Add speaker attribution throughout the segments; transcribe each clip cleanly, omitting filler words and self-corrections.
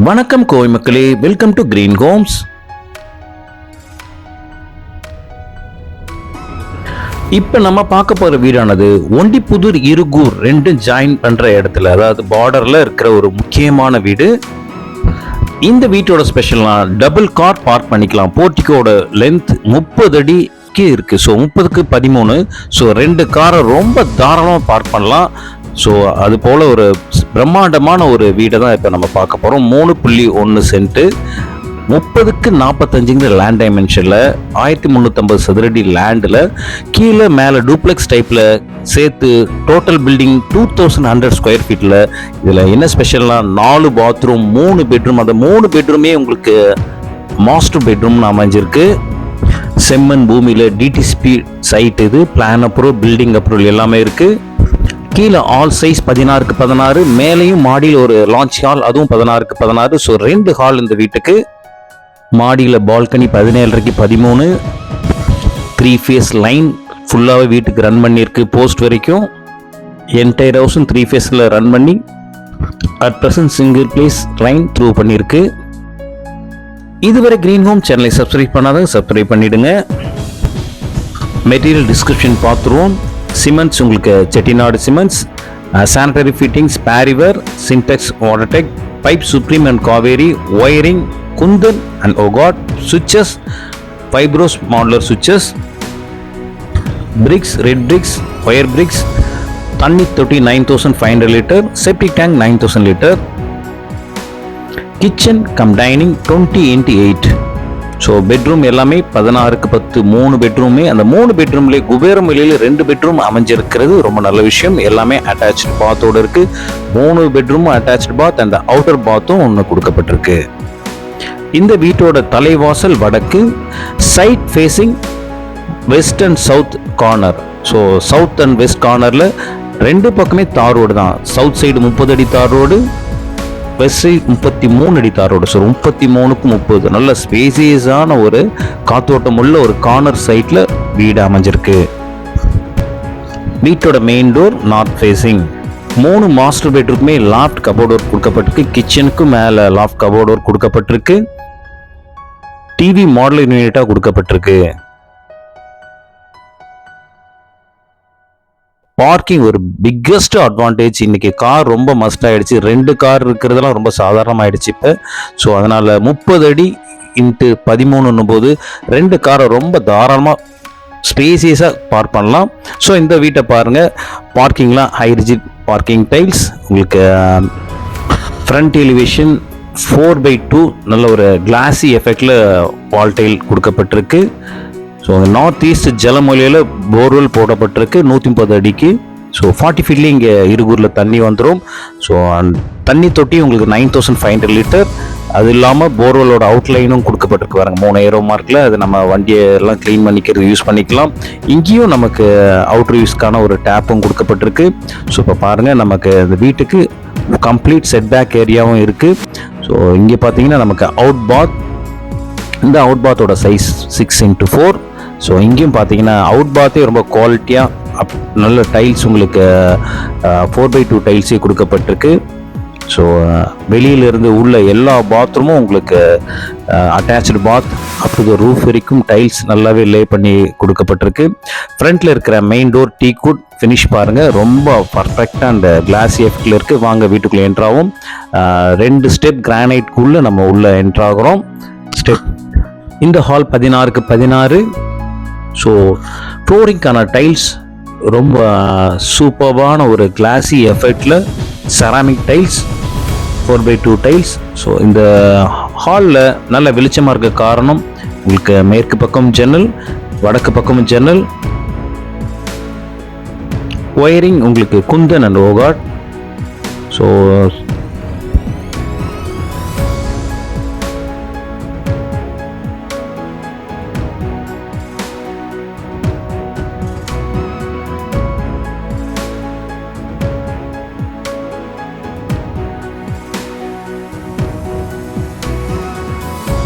Speaker 1: வணக்கம் கோவை மக்களே, welcome to green Holmes. இப்போ நம்ம பார்க்க போகிற வீடானது ஒண்டிப்புதூர் இருகூர் ரெண்டும் ஜாயின் பண்ணுற இடத்துல, அதாவது பார்டரில் இருக்கிற ஒரு முக்கியமான வீடு. இந்த வீட்டோட ஸ்பெஷல்லாம் டபுள் கார் பார்க் பண்ணிக்கலாம். போர்ட்டிக்கோட லென்த் 30 அடிக்கு இருக்குது. ஸோ 30க்கு 13. ஸோ 2 காரை ரொம்ப தாராளமாக பார்க் பண்ணலாம். ஸோ அது போல் ஒரு பிரம்மாண்டமான ஒரு வீடை தான் இப்போ நம்ம பார்க்க போகிறோம். 3.1 சென்ட்டு 30க்கு 45 லேண்ட் டைமென்ஷனில் 1350 சதுரடி லேண்டில் கீழே மேலே டூப்ளெக்ஸ் டைப்பில் சேர்த்து டோட்டல் பில்டிங் 2100 ஸ்கொயர் ஃபீட்டில். இதில் என்ன ஸ்பெஷல்னால் 4 பாத்ரூம் 3 பெட்ரூம். அந்த 3 பெட்ரூமே உங்களுக்கு மாஸ்டர் பெட்ரூம்னு அமைஞ்சிருக்கு. செம்மண் பூமியில் டிடிசிபி சைட், இது பிளான் அப்ரூவல், பில்டிங் அப்ரூவல் எல்லாமே இருக்குது. கீழே ஆல் சைஸ் 16க்கு 16, மேலேயும் மாடியில் ஒரு லான்ச் ஹால், அதுவும் 16க்கு 16. ஸோ 2 ஹால் இந்த வீட்டுக்கு. மாடியில் பால்கனி 17க்கு 13. 3 ஃபேஸ் லைன் ஃபுல்லாகவே வீட்டுக்கு ரன் பண்ணியிருக்கு. போஸ்ட் வரைக்கும் என்டையர் ஹவுஸும் 3 ஃபேஸில் ரன் பண்ணி at present single place line through பண்ணியிருக்கு. இதுவரை கிரீன் ஹோம் சேனலை சப்ஸ்கிரைப் பண்ணாதான் சப்ஸ்கிரைப் பண்ணிவிடுங்க. மெட்டீரியல் டிஸ்கிரிப்ஷன் பார்த்துருவோம். சிமெண்ட்ஸ் உங்களுக்கு Chettinad cements, sanitary fittings Parryware, Sintex வாட்டர்டெக், pipe Supreme and Kaveri, wiring Kundan and ஓகாட், switches Fybros modular switches, bricks red bricks, wire bricks, தண்ணி தொட்டி 9500 litre, septic tank 9000 litre, kitchen cum dining 20x8. So bedroom எல்லாமே 16க்கு 10 3 பெட்ரூமே. அந்த 3 பெட்ரூம்லேயே குபேரம் வெளியில் 2 பெட்ரூம் அமைஞ்சிருக்கிறது ரொம்ப நல்ல விஷயம். எல்லாமே அட்டாச்சு பாத்தோடு இருக்குது. 3 பெட்ரூமும் அட்டாச்சு பாத், அந்த அவுட்டர் பாத்தும் ஒன்று கொடுக்கப்பட்டிருக்கு. இந்த வீட்டோட தலைவாசல் வடக்கு, side facing west and south corner. So south and west கார்னரில் 2 பக்கமே தார் ரோடு தான். சவுத் சைடு 30 அடி தார் ரோடு, வெஸ்ட் சைடு 33 அடி தார் ரோடு. ஸோ 33க்கு 30 நல்ல ஸ்பேசியஸான ஒரு காத்தோட்டம் உள்ள ஒரு கார்னர் சைட்டில் வீடு அமைஞ்சிருக்கு. வீட்டோட main door north facing. 3 master பெட்ரூக்குமே லாஃப்ட் கபோர்ட் ஒர்க் கொடுக்கப்பட்டிருக்கு. கிச்சனுக்கு மேலே லாஃப்ட் கபோர்ட் ஒர்க் கொடுக்கப்பட்டிருக்கு. டிவி மாடல் யூனிட்டாக கொடுக்கப்பட்டிருக்கு. பார்க்கிங் ஒரு பிக்கஸ்ட் அட்வான்டேஜ். இன்னைக்கு கார் ரொம்ப மஸ்ட் ஆயிடுச்சு. 2 கார் இருக்கிறதெல்லாம் ரொம்ப சாதாரணமாயிடுச்சு இப்போ. ஸோ அதனால 30 அடி இன்ட்டு 13 போது 2 காரை ரொம்ப தாராளமாக ஸ்பேசியஸாக பார்க் பண்ணலாம். ஸோ இந்த வீட்டை பாருங்கள். பார்க்கிங்லாம் ஹை ரிஜிட் பார்க்கிங் டைல்ஸ். உங்களுக்கு ஃப்ரண்ட் எலிவேஷன் 4/2 நல்ல ஒரு கிளாஸி எஃபெக்டில் வால் டைல் கொடுக்கப்பட்டிருக்கு. ஸோ நார்த் ஈஸ்ட் ஜலமொழியில் போர்வெல் போடப்பட்டிருக்கு 130 அடிக்கு. ஸோ 40 ஃபீட்லேயும் இங்கே இருகூரில் தண்ணி வந்துடும். ஸோ தண்ணி தொட்டி உங்களுக்கு 9500 லிட்டர். அது இல்லாமல் போர்வெலோட அவுட்லைனும் கொடுக்கப்பட்டிருக்கு. பாருங்க 3 ஏரோ மார்க்கில். அது நம்ம வண்டியை எல்லாம் க்ளீன் பண்ணிக்கிறது யூஸ் பண்ணிக்கலாம். இங்கேயும் நமக்கு அவுட்ரு யூஸ்க்கான ஒரு டேப்பும் கொடுக்கப்பட்டிருக்கு. ஸோ இப்போ பாருங்கள், நமக்கு இந்த வீட்டுக்கு கம்ப்ளீட் செட்பேக் ஏரியாவும் இருக்குது. ஸோ இங்கே பார்த்தீங்கன்னா நமக்கு அவுட் பாத். இந்த அவுட் பாத்தோட சைஸ் 6x4. ஸோ இங்கேயும் பார்த்தீங்கன்னா அவுட் பாத்தே ரொம்ப குவாலிட்டியாக நல்ல டைல்ஸ் உங்களுக்கு 4/2 டைல்ஸே கொடுக்கப்பட்டிருக்கு. ஸோ வெளியிலிருந்து உள்ள எல்லா பாத்ரூமும் உங்களுக்கு attach bath up to the roof வரைக்கும் டைல்ஸ் நல்லாவே லே பண்ணி கொடுக்கப்பட்டிருக்கு. ஃப்ரண்ட்டில் இருக்கிற மெயின் டோர் டீக்குட் ஃபினிஷ் பாருங்கள், ரொம்ப பர்ஃபெக்டாக அந்த கிளாஸி எஃபெக்டில் இருக்குது. வாங்க வீட்டுக்குள்ளே என்ட்ராகும். 2 ஸ்டெப் கிரானைட்குள்ளே நம்ம உள்ளே என்ட்ராகிறோம். ஸ்டெப் இந்த ஹால் 16க்கு 16. ஸோ ஃப்ளோரிங்கான டைல்ஸ் ரொம்ப சூப்பர்பான ஒரு கிளாஸி எஃபெக்டில் செராமிக் டைல்ஸ் 4/2 டைல்ஸ். ஸோ இந்த ஹாலில் நல்ல வெளிச்சமாக இருக்க காரணம் உங்களுக்கு மேற்கு பக்கம் ஜன்னல், வடக்கு பக்கம் ஜன்னல். ஒயரிங் உங்களுக்கு குந்தன் அண்ட் ஓகாட். ஸோ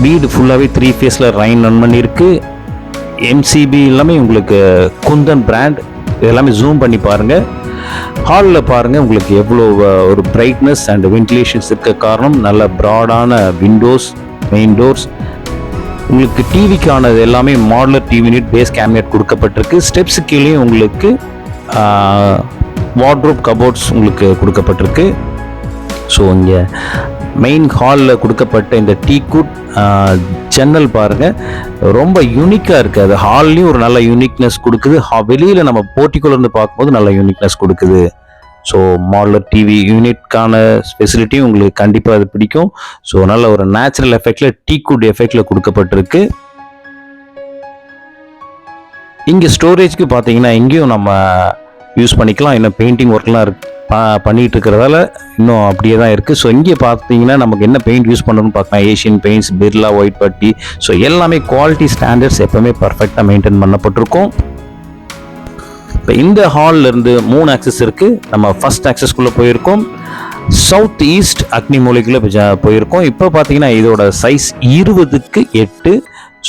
Speaker 1: வீடு ஃபுல்லாகவே 3 ஃபேஸில் லைன் ரன் பண்ணியிருக்கு. எம்சிபி எல்லாமே உங்களுக்கு குந்தன் பிராண்ட். இது எல்லாமே ஜூம் பண்ணி பாருங்கள். ஹாலில் பாருங்கள் உங்களுக்கு எவ்வளோ ஒரு பிரைட்னஸ் அண்ட் வென்டிலேஷன்ஸ் இருக்க காரணம் நல்ல ப்ராடான விண்டோஸ், மெயின் டோர்ஸ். உங்களுக்கு டிவிக்கானது எல்லாமே modular TV unit, base cabinet கொடுக்கப்பட்டிருக்கு. ஸ்டெப்ஸு கீழே உங்களுக்கு வார்ட்ரோப் கபோர்ட்ஸ் உங்களுக்கு கொடுக்கப்பட்டிருக்கு. ஸோ இங்கே மெயின் ஹாலில் கொடுக்கப்பட்ட இந்த டீக்குட் ஜன்னல் பாருங்கள் ரொம்ப யூனிக்காக இருக்குது. அது ஹால்லையும் ஒரு நல்ல யூனிக்னஸ் கொடுக்குது, வெளியில் நம்ம போர்ட்டிக்கோலேருந்து பார்க்கும்போது நல்ல யூனிக்னஸ் கொடுக்குது. ஸோ மாடுலர் டிவி யூனிட்கான ஃபெசிலிட்டியும் உங்களுக்கு கண்டிப்பாக அது பிடிக்கும். ஸோ நல்ல ஒரு நேச்சுரல் எஃபெக்டில் டீக்குட் எஃபெக்டில் கொடுக்கப்பட்டிருக்கு. இங்கே ஸ்டோரேஜ்க்கு பார்த்தீங்கன்னா இங்கேயும் நம்ம யூஸ் பண்ணிக்கலாம். இன்னும் பெயிண்டிங் ஒர்க்லாம் பண்ணிகிட்டு இருக்கிறதால இன்னும் அப்படியே தான் இருக்குது. ஸோ இங்கே பார்த்தீங்கன்னா நமக்கு என்ன பெயிண்ட் யூஸ் பண்ணணும்னு பார்க்கலாம். ஏஷியன் பெயிண்ட்ஸ், பிர்லா ஒயிட் பட்டி. ஸோ எல்லாமே குவாலிட்டி ஸ்டாண்டர்ட்ஸ் எப்போவுமே பர்ஃபெக்டாக மெயின்டைன் பண்ணப்பட்டிருக்கும். இப்போ இந்த ஹால்லேருந்து 3 ஆக்சஸ் இருக்குது. நம்ம ஃபர்ஸ்ட் ஆக்சஸ்க்குள்ளே போயிருக்கோம். சவுத் ஈஸ்ட் அக்னி மூலைக்குள்ளே போயிருக்கோம். இப்போ பார்த்தீங்கன்னா இதோட சைஸ் 20க்கு 8.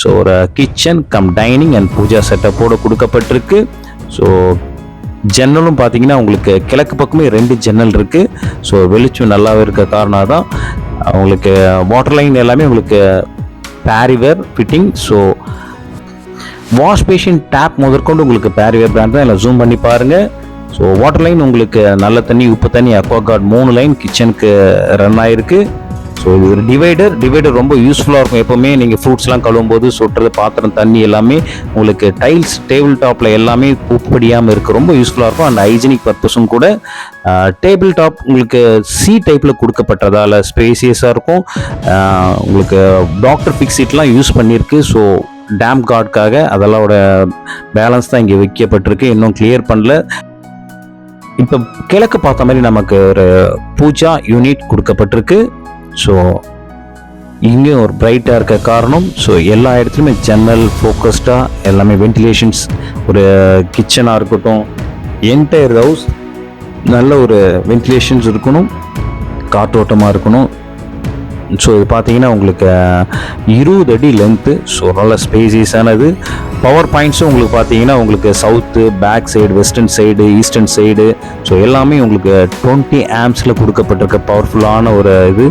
Speaker 1: ஸோ ஒரு kitchen cum dining and pooja செட்டப்போடு கொடுக்கப்பட்டிருக்கு. ஸோ ஜன்னலும் பார்த்தீங்கன்னா உங்களுக்கு கிழக்கு பக்கமே 2 ஜன்னல் இருக்குது. ஸோ வெளிச்சம் நல்லாவே இருக்க காரணம் தான். உங்களுக்கு வாட்டர் லைன் எல்லாமே உங்களுக்கு Parryware fitting. So wash basin tap முதற்கொண்டு உங்களுக்கு பேரிவேர் பிராண்ட் தான். இல்லை ஜூம் பண்ணி பாருங்கள். ஸோ வாட்டர் லைன் உங்களுக்கு நல்ல தண்ணி, உப்பு தண்ணி, அக்வாகார்ட் 3 லைன் கிச்சனுக்கு ரன் ஆகிருக்கு. ஸோ இது ஒரு டிவைடர் ரொம்ப யூஸ்ஃபுல்லாக இருக்கும். எப்போவுமே நீங்கள் ஃப்ரூட்ஸ்லாம் கழுவும் போது சொட்டுறது, பாத்திரம், தண்ணி எல்லாமே உங்களுக்கு டைல்ஸ் டேபிள் டாப்பில் எல்லாமே உப்படியாமல் இருக்குது. ரொம்ப யூஸ்ஃபுல்லாக இருக்கும். அண்ட் ஹைஜீனிக் பர்பஸும் கூட. டேபிள் டாப் உங்களுக்கு சி டைப்பில் கொடுக்கப்பட்டதால் ஸ்பேசியஸாக இருக்கும். உங்களுக்கு டாக்டர் பிக் சீட்லாம் யூஸ் பண்ணியிருக்கு. ஸோ டேம் கார்டுக்காக அதெல்லாவோட பேலன்ஸ் தான் இங்கே வைக்கப்பட்டிருக்கு. இன்னும் கிளியர் பண்ணல. இப்போ கிழக்கு பார்த்த மாதிரி நமக்கு ஒரு பூஜா யூனிட் கொடுக்கப்பட்டிருக்கு. ஸோ இங்கேயும் ஒரு பிரைட்டாக இருக்க காரணம். ஸோ எல்லா இடத்துலையுமே ஜன்னல் ஃபோக்கஸ்டாக எல்லாமே வென்டிலேஷன்ஸ், ஒரு கிச்சனாக இருக்கட்டும், என்டையர் ஹவுஸ் நல்ல ஒரு வென்டிலேஷன்ஸ் இருக்கணும், காற்றோட்டமாக இருக்கணும். ஸோ இது பார்த்தீங்கன்னா உங்களுக்கு 20 அடி லென்த்து. ஸோ நல்ல ஸ்பேசியஸானது. பவர் பாயிண்ட்ஸும் உங்களுக்கு பார்த்தீங்கன்னா உங்களுக்கு south, back side, western side, eastern side. So எல்லாமே உங்களுக்கு 20 ஆம்ஸில் கொடுக்கப்பட்டிருக்க பவர்ஃபுல்லான ஒரு இது.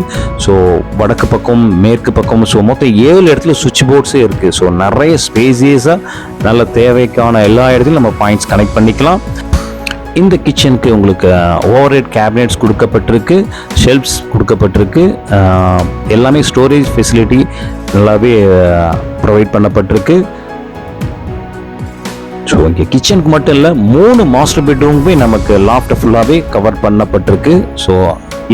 Speaker 1: ஸோ வடக்கு பக்கம், மேற்கு பக்கம், ஸோ மொத்தம் 7 இடத்துல சுவிட்ச் போர்ட்ஸே இருக்குது. ஸோ நிறைய ஸ்பேசியஸாக நல்ல தேவைக்கான எல்லா இடத்துலையும் நம்ம பாயிண்ட்ஸ் கனெக்ட் பண்ணிக்கலாம். இந்த கிச்சனுக்கு உங்களுக்கு ஓவர் ஹெட் கேபினெட்ஸ் கொடுக்கப்பட்டிருக்கு, ஷெல்ஃப்ஸ் கொடுக்கப்பட்டிருக்கு. எல்லாமே ஸ்டோரேஜ் ஃபெசிலிட்டி நல்லாவே ப்ரொவைட் பண்ணப்பட்டிருக்கு. ஸோ இங்கே கிச்சனுக்கு மட்டும் இல்லை, 3 மாஸ்டர் பெட்ரூமுமே நமக்கு லாஃப்ட் ஃபுல்லாகவே கவர் பண்ணப்பட்டிருக்கு. ஸோ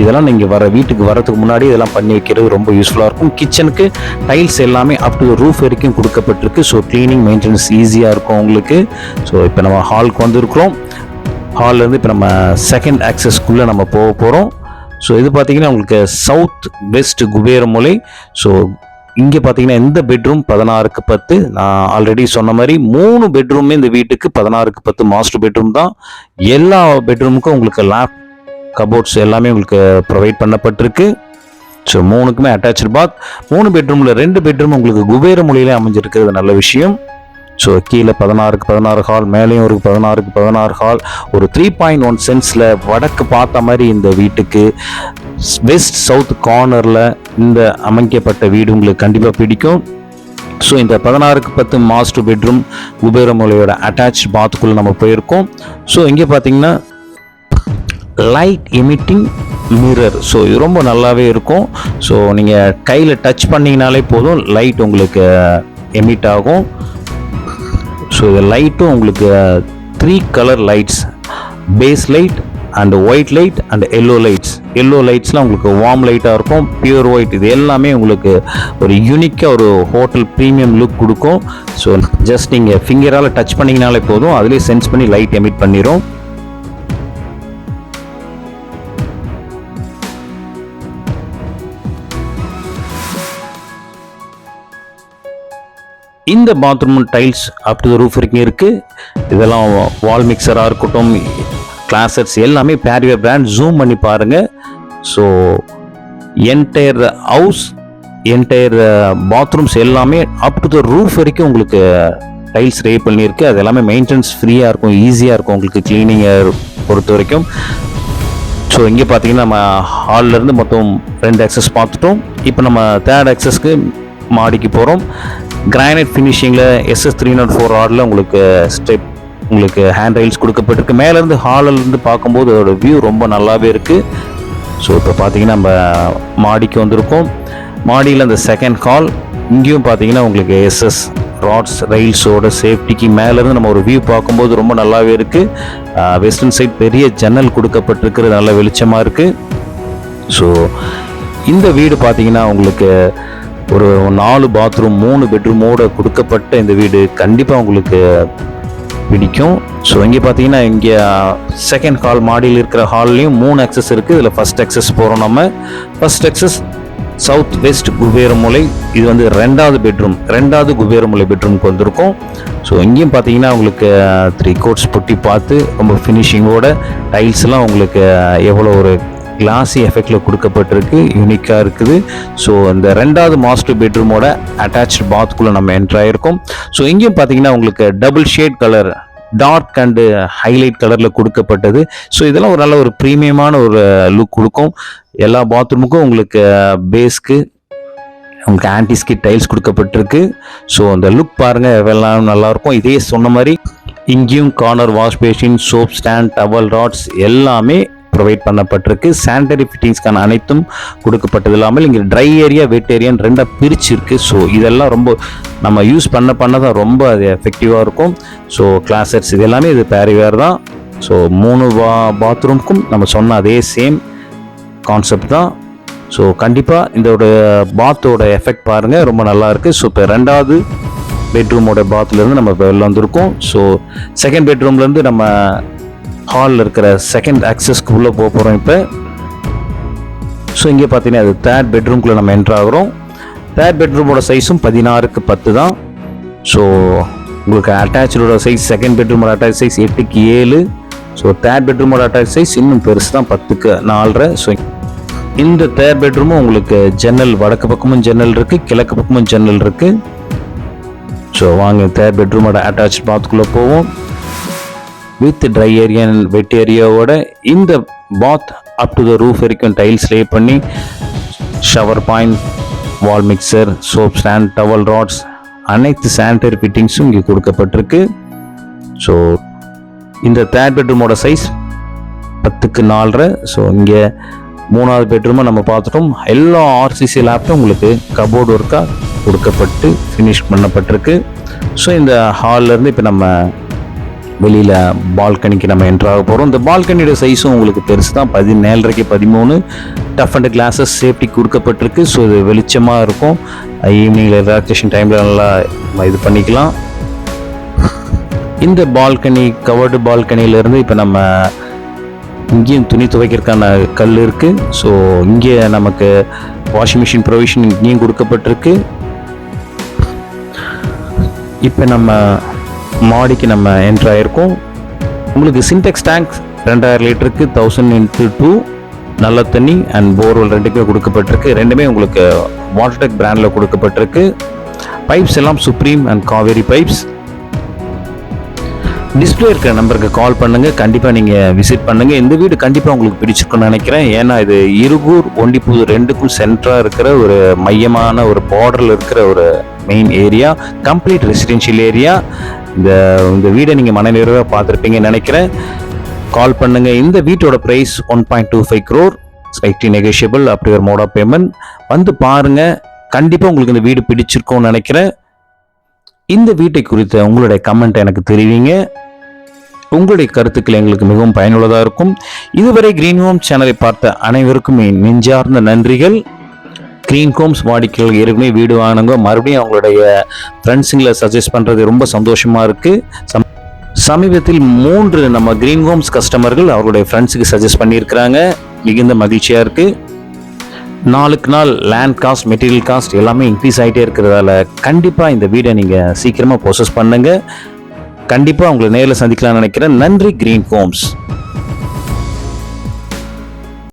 Speaker 1: இதெல்லாம் நீங்கள் வீட்டுக்கு வரதுக்கு முன்னாடி இதெல்லாம் பண்ணி வைக்கிறது ரொம்ப யூஸ்ஃபுல்லாக இருக்கும். கிச்சனுக்கு டைல்ஸ் எல்லாமே அப் டு ரூஃப் வரைக்கும் கொடுக்கப்பட்டிருக்கு. ஸோ க்ளீனிங் மெயின்டெனன்ஸ் ஈஸியாக இருக்கும் உங்களுக்கு. ஸோ இப்போ நம்ம ஹாலுக்கு வந்திருக்கிறோம். ஹால்லேருந்து இப்போ நம்ம செகண்ட் ஆக்சஸ்க்குள்ளே நம்ம போக போகிறோம். ஸோ இது பார்த்தீங்கன்னா உங்களுக்கு சவுத் வெஸ்ட் குபேர மூலை. ஸோ இங்கே பார்த்தீங்கன்னா இந்த பெட்ரூம் 16க்கு 10. நான் ஆல்ரெடி சொன்ன மாதிரி 3 பெட்ரூமே இந்த வீட்டுக்கு 16க்கு 10 மாஸ்டர் பெட்ரூம் தான். எல்லா பெட்ரூமுக்கும் உங்களுக்கு லேப் கபோர்ட்ஸ் எல்லாமே உங்களுக்கு ப்ரொவைட் பண்ணப்பட்டிருக்கு. ஸோ 3க்குமே அட்டாச்சு பாத். 3 பெட்ரூமில் 2 பெட்ரூம் உங்களுக்கு குபேர மூலையிலே அமைஞ்சிருக்கிறது நல்ல விஷயம். ஸோ கீழே 16க்கு 16 ஹால், மேலேயும் ஒரு 16க்கு 16 ஹால். ஒரு 3.1 சென்ட்ஸில் வடக்கு பார்த்த மாதிரி இந்த வீட்டுக்கு வெஸ்ட் சவுத் கார்னரில் இந்த அமைக்கப்பட்ட வீடு உங்களுக்கு கண்டிப்பாக பிடிக்கும். ஸோ இந்த 16க்கு 10 மாஸ்டர் பெட்ரூம் குபேர மூலையோட அட்டாச் பாத்துக்குள்ளே நம்ம போயிருக்கோம். ஸோ இங்கே பார்த்தீங்கன்னா லைட் எமிட்டிங் மிரர். ஸோ இது ரொம்ப நல்லாவே இருக்கும். ஸோ நீங்கள் கையில் டச் பண்ணிங்கனாலே போதும், லைட் உங்களுக்கு எமிட் ஆகும். ஸோ இது லைட்டும் உங்களுக்கு 3 colour lights, base light and white light and yellow lights. Yellow லைட்ஸ்லாம் உங்களுக்கு வார்ம் லைட்டாக இருக்கும், பியூர் ஒயிட். இது எல்லாமே உங்களுக்கு ஒரு யூனிக்காக ஒரு ஹோட்டல் ப்ரீமியம் லுக் கொடுக்கும். ஸோ ஜஸ்ட் நீங்கள் ஃபிங்கரால் டச் பண்ணிங்கனாலே போதும், அதிலே சென்ஸ் பண்ணி லைட் எமிட் பண்ணிடும். இந்த bathroom tiles up to roof வரைக்கும் இருக்குது. இதெல்லாம் வால் மிக்சராக இருக்கட்டும், கிளாசட்ஸ் எல்லாமே பேரிவேர் பிராண்ட். ஜூம் பண்ணி பாருங்கள். So entire house, entire bathrooms எல்லாமே அப் டு ரூஃப் வரைக்கும் உங்களுக்கு டைல்ஸ் ரே பண்ணியிருக்கு. அது எல்லாமே மெயின்டெனன்ஸ் ஃப்ரீயாக இருக்கும், ஈஸியாக இருக்கும் உங்களுக்கு க்ளீனிங் பொறுத்த வரைக்கும். ஸோ இங்கே பார்த்தீங்கன்னா நம்ம ஹால்லேருந்து மொத்தம் 2 access பார்த்துட்டோம். இப்போ நம்ம 3rd accessக்கு மாடிக்கு போகிறோம். கிரானைட் ஃபினிஷிங்கில் SS 304 ராடில் உங்களுக்கு ஸ்டெப் உங்களுக்கு ஹேண்ட் ரைல்ஸ் கொடுக்கப்பட்டிருக்கு. மேலேருந்து ஹாலிலேருந்து பார்க்கும்போது அதோட வியூ ரொம்ப நல்லாவே இருக்குது. ஸோ இப்போ பார்த்தீங்கன்னா நம்ம மாடிக்கு வந்திருக்கோம். மாடியில் அந்த செகண்ட் ஹால், இங்கேயும் பார்த்தீங்கன்னா உங்களுக்கு SS ராட்ஸ் ரைல்ஸோட சேஃப்டிக்கு மேலேருந்து நம்ம ஒரு வியூ பார்க்கும்போது ரொம்ப நல்லாவே இருக்குது. வெஸ்டர்ன் சைட் பெரிய ஜன்னல் கொடுக்கப்பட்டிருக்கிறது, நல்ல வெளிச்சமாக இருக்குது. ஸோ இந்த வீடு பார்த்தீங்கன்னா உங்களுக்கு ஒரு 4 பாத்ரூம் 3 பெட்ரூமோடு கொடுக்கப்பட்ட இந்த வீடு கண்டிப்பாக உங்களுக்கு பிடிக்கும். ஸோ இங்கே பார்த்தீங்கன்னா இங்கே செகண்ட் ஹால் மாடியில் இருக்கிற ஹால்லையும் 3 access இருக்குது. இதில் ஃபஸ்ட் access போகிறோம். நம்ம ஃபஸ்ட் access சவுத் வெஸ்ட் குபேரமூலை. இது வந்து 2வது பெட்ரூம், 2வது குபேரமூலை பெட்ரூமுக்கு வந்திருக்கும். ஸோ இங்கேயும் பார்த்தீங்கன்னா உங்களுக்கு 3 coats புட்டி பார்த்து ரொம்ப ஃபினிஷிங்கோட டைல்ஸ்லாம் உங்களுக்கு எவ்வளோ ஒரு கிளாஸி எஃபெக்டில் கொடுக்கப்பட்டிருக்கு, யூனிக்காக இருக்குது. ஸோ இந்த 2வது மாஸ்டர் பெட்ரூமோட அட்டாச்சு பாத்குள்ளே நம்ம என்ட்ரு ஆகிருக்கோம். ஸோ இங்கேயும் பார்த்தீங்கன்னா உங்களுக்கு double shade colour, dark and highlight கலரில் கொடுக்கப்பட்டது. ஸோ இதெல்லாம் ஒரு நல்ல ஒரு ப்ரீமியமான ஒரு லுக் கொடுக்கும். எல்லா பாத்ரூமுக்கும் உங்களுக்கு பேஸ்க்கு உங்களுக்கு ஆன்டிஸ்கிட் டைல்ஸ் கொடுக்கப்பட்டிருக்கு. ஸோ அந்த லுக் பாருங்கள் எவ்வளோ நல்லாயிருக்கும். இதே சொன்ன மாதிரி இங்கேயும் corner wash basin, soap stand, towel rods எல்லாமே ப்ரொவைட் பண்ணப்பட்டிருக்கு. சானிடரி ஃபிட்டிங்ஸ்க்கான அனைத்தும் கொடுக்கப்பட்டது இல்லாமல் இங்கே ட்ரை ஏரியா வெட் ஏரியான்னு 2ஆக பிரிச்சிருக்கு. ஸோ இதெல்லாம் ரொம்ப நம்ம யூஸ் பண்ண தான் ரொம்ப அது எஃபெக்டிவாக இருக்கும். ஸோ கிளாசட்ஸ் இது எல்லாமே இது பேரிவேர் தான். ஸோ 3 பாத்ரூமுக்கும் நம்ம சொன்ன அதே சேம் கான்செப்ட் தான். ஸோ கண்டிப்பாக இதோட பாத்தோட எஃபெக்ட் பாருங்கள், ரொம்ப நல்லா இருக்குது. ஸோ இப்போ 2வது பெட்ரூமோட பாத்லேருந்து நம்ம வெளில வந்திருக்கோம். ஸோ செகண்ட் பெட்ரூம்லேருந்து நம்ம ஹாலில் இருக்கிற செகண்ட் accessக்கு உள்ளே போக போகிறோம் இப்போ. ஸோ இங்கே பார்த்தீங்கன்னா அது 3rd பெட்ரூம்குள்ளே நம்ம என்ட்ரு ஆகிறோம். 3rd பெட்ரூமோட சைஸும் 16க்கு 10 தான். ஸோ உங்களுக்கு அட்டாச்சோட சைஸ் செகண்ட் பெட்ரூமோட அட்டாச் சைஸ் 8க்கு 7. ஸோ 3rd பெட்ரூமோட அட்டாச் சைஸ் இன்னும் பெருசு தான், 10க்கு 4.5. ஸோ இந்த 3rd பெட்ரூமும் உங்களுக்கு ஜன்னல் வடக்கு பக்கமும் ஜன்னல் இருக்குது, கிழக்கு பக்கமும் ஜன்னல் இருக்குது. ஸோ வாங்க 3rd பெட்ரூமோட அட்டாச் பாத்குள்ளே போவோம். With dry area and wet ஏரியாவோட இந்த bath up to the roof வரைக்கும் டைல்ஸ் லே பண்ணி shower point, wall mixer, soap stand, towel rods அனைத்து சானிடரி ஃபிட்டிங்ஸும் இங்கே கொடுக்கப்பட்டிருக்கு. ஸோ இந்த 3rd பெட்ரூமோட சைஸ் 10க்கு 4.5. ஸோ இங்கே 3வது பெட்ரூமை நம்ம பார்த்துட்டோம். எல்லா RCC லேப்டும் உங்களுக்கு கபோர்டு ஒர்க்காக கொடுக்கப்பட்டு ஃபினிஷ் பண்ணப்பட்டிருக்கு. ஸோ இந்த ஹால்லேருந்து இப்போ நம்ம வெளியில் பால்கனிக்கு நம்ம என்ட்ராக போகிறோம். இந்த பால்கனியோட சைஸும் உங்களுக்கு பெருசு தான், 17.5க்கு 13. டஃப் அண்ட் கிளாஸஸ் சேஃப்டி கொடுக்கப்பட்டிருக்கு. ஸோ இது வெளிச்சமாக இருக்கும். ஈவினிங்கில் ரிலாக்ஸேஷன் டைமில் நல்லா இது பண்ணிக்கலாம். இந்த பால்கனி கவர்டு பால்கனியிலேருந்து இப்போ நம்ம இங்கேயும் துணி துவைக்கிறதுக்கான கல் இருக்குது. ஸோ இங்கே நமக்கு வாஷிங் மிஷின் ப்ரொவிஷன் இங்கேயும் கொடுக்கப்பட்டிருக்கு. இப்போ நம்ம மாடிக்கு நம்ம என்ட்ரு ஆகிருக்கோம். உங்களுக்கு சின்டெக்ஸ் டேங்க் 2000 லிட்டருக்கு 1000x2 நல்ல தண்ணி அண்ட் போர்வெல் 2க்குமே கொடுக்கப்பட்டிருக்கு. 2மே உங்களுக்கு வாட்டர்டெக் பிராண்டில் கொடுக்கப்பட்டிருக்கு. பைப்ஸ் எல்லாம் supreme and Kaveri pipes. Display இருக்கிற நம்பருக்கு கால் பண்ணுங்கள், கண்டிப்பாக நீங்கள் விசிட் பண்ணுங்கள். இந்த வீடு கண்டிப்பாக உங்களுக்கு பிடிச்சிருக்குன்னு நினைக்கிறேன். ஏன்னா இது இருகூர் ஒண்டிப்புது 2க்கும் சென்டராக இருக்கிற ஒரு மையமான ஒரு பார்டரில் இருக்கிற ஒரு main area, complete residential area. இந்த வீடை நீங்கள் மனநிறைவாக பார்த்துருப்பீங்கன்னு நினைக்கிறேன். கால் பண்ணுங்கள். இந்த வீட்டோட ப்ரைஸ் 1.25 crore, ஸ்லைட்லி நெகோஷியபிள், அப்படி ஒரு மோட் ஆஃப் பேமெண்ட். வந்து பாருங்கள், கண்டிப்பாக உங்களுக்கு இந்த வீடு பிடிச்சிருக்கும்னு நினைக்கிறேன். இந்த வீட்டை குறித்த உங்களுடைய கமெண்ட் எனக்கு தெரிவிங்க. உங்களுடைய கருத்துக்கள் எங்களுக்கு மிகவும் பயனுள்ளதாக இருக்கும். இதுவரை கிரீன் ஹோம் சேனலை பார்த்த அனைவருக்கும் என் நெஞ்சார்ந்த நன்றிகள். கிரீன் ஹோம்ஸ் வாடிக்கையாளர்கள் ஏற்கனவே வீடு வாங்கினவங்க மறுபடியும் அவங்களுடைய ஃப்ரெண்ட்ஸுங்களை சஜஸ்ட் பண்ணுறது ரொம்ப சந்தோஷமாக இருக்குது. சமீபத்தில் 3 நம்ம கிரீன் ஹோம்ஸ் கஸ்டமர்கள் அவருடைய ஃப்ரெண்ட்ஸுக்கு சஜஸ்ட் பண்ணியிருக்கிறாங்க. மிகுந்த மகிழ்ச்சியாக இருக்குது. நாளுக்கு நாள் லேண்ட் காஸ்ட், மெட்டீரியல் காஸ்ட் எல்லாமே இன்க்ரீஸ் ஆகிட்டே இருக்கிறதால கண்டிப்பாக இந்த வீடை நீங்கள் சீக்கிரமாக ப்ரோசஸ் பண்ணுங்கள். கண்டிப்பாக உங்களை நேரில் சந்திக்கலாம்னு நினைக்கிறேன். நன்றி கிரீன் ஹோம்ஸ்.